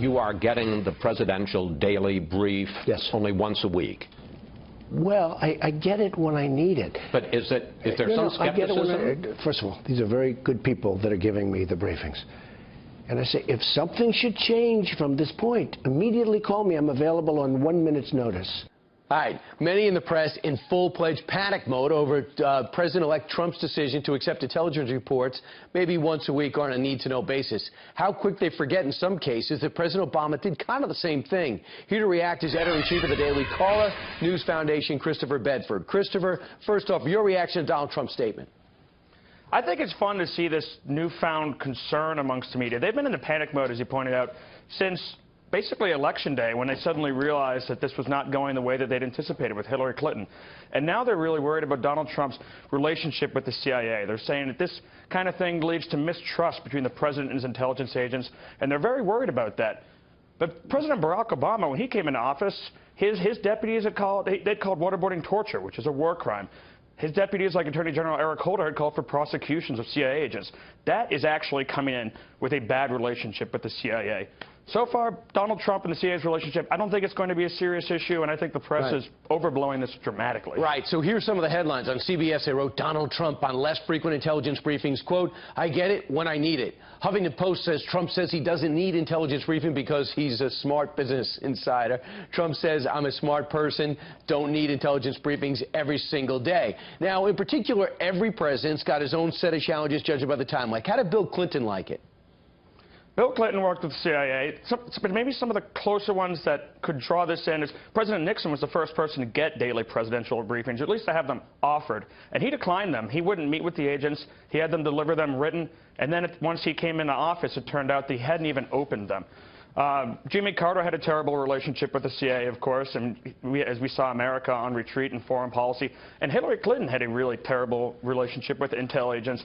you are getting the presidential daily brief only once a week. Well, I get it when I need it. But is there some skepticism? I get it first of all, these are very good people that are giving me the briefings. And I say, if something should change from this point, immediately call me. I'm available on 1 minute's notice. All right. Many in the press in full-fledged panic mode over President-elect Trump's decision to accept intelligence reports maybe once a week on a need-to-know basis. How quick they forget in some cases that President Obama did kind of the same thing. Here to react is editor-in-chief of the Daily Caller, News Foundation, Christopher Bedford. Christopher, first off, your reaction to Donald Trump's statement. I think it's fun to see this newfound concern amongst the media. They've been in the panic mode, as you pointed out, since basically Election Day, when they suddenly realized that this was not going the way that they'd anticipated with Hillary Clinton. And now they're really worried about Donald Trump's relationship with the CIA. They're saying that this kind of thing leads to mistrust between the president and his intelligence agents, and they're very worried about that. But President Barack Obama, when he came into office, his deputies they'd called waterboarding torture, which is a war crime. His deputies, like Attorney General Eric Holder, had called for prosecutions of CIA agents. That is actually coming in with a bad relationship with the CIA. So far, Donald Trump and the CIA's relationship, I don't think it's going to be a serious issue, and I think the press is overblowing this dramatically. Right. So here's some of the headlines. On CBS, they wrote, Donald Trump on less frequent intelligence briefings, quote, I get it when I need it. Huffington Post says Trump says he doesn't need intelligence briefing because he's a smart business insider. Trump says I'm a smart person, don't need intelligence briefings every single day. Now, in particular, every president's got his own set of challenges judged by the time. Like, how did Bill Clinton like it? Bill Clinton worked with the CIA, but maybe some of the closer ones that could draw this in is President Nixon was the first person to get daily presidential briefings, or at least to have them offered, and he declined them. He wouldn't meet with the agents. He had them deliver them written, and then once he came into office, it turned out that he hadn't even opened them. Jimmy Carter had a terrible relationship with the CIA, of course, and as we saw America on retreat in foreign policy, and Hillary Clinton had a really terrible relationship with intel agents,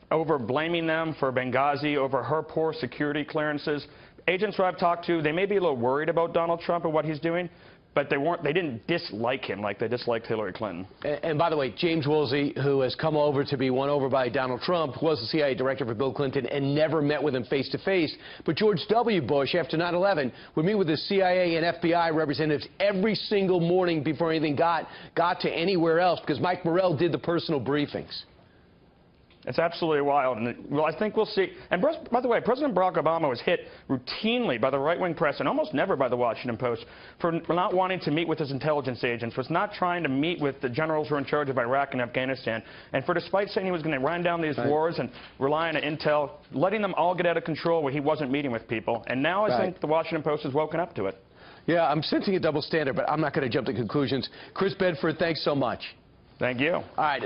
over blaming them for Benghazi, over her poor security clearances. Agents who I've talked to, they may be a little worried about Donald Trump and what he's doing, but they didn't dislike him like they disliked Hillary Clinton. And by the way, James Woolsey, who has come over to be won over by Donald Trump, was the CIA director for Bill Clinton and never met with him face-to-face. But George W. Bush, after 9/11, would meet with the CIA and FBI representatives every single morning before anything got to anywhere else, because Mike Morrell did the personal briefings. It's absolutely wild. And, well, I think we'll see. And by the way, President Barack Obama was hit routinely by the right-wing press and almost never by the Washington Post for not wanting to meet with his intelligence agents, was not trying to meet with the generals who are in charge of Iraq and Afghanistan, and for despite saying he was going to run down these wars and rely on intel, letting them all get out of control where he wasn't meeting with people. And now I think the Washington Post has woken up to it. Yeah, I'm sensing a double standard, but I'm not going to jump to conclusions. Chris Bedford, thanks so much. Thank you. All right.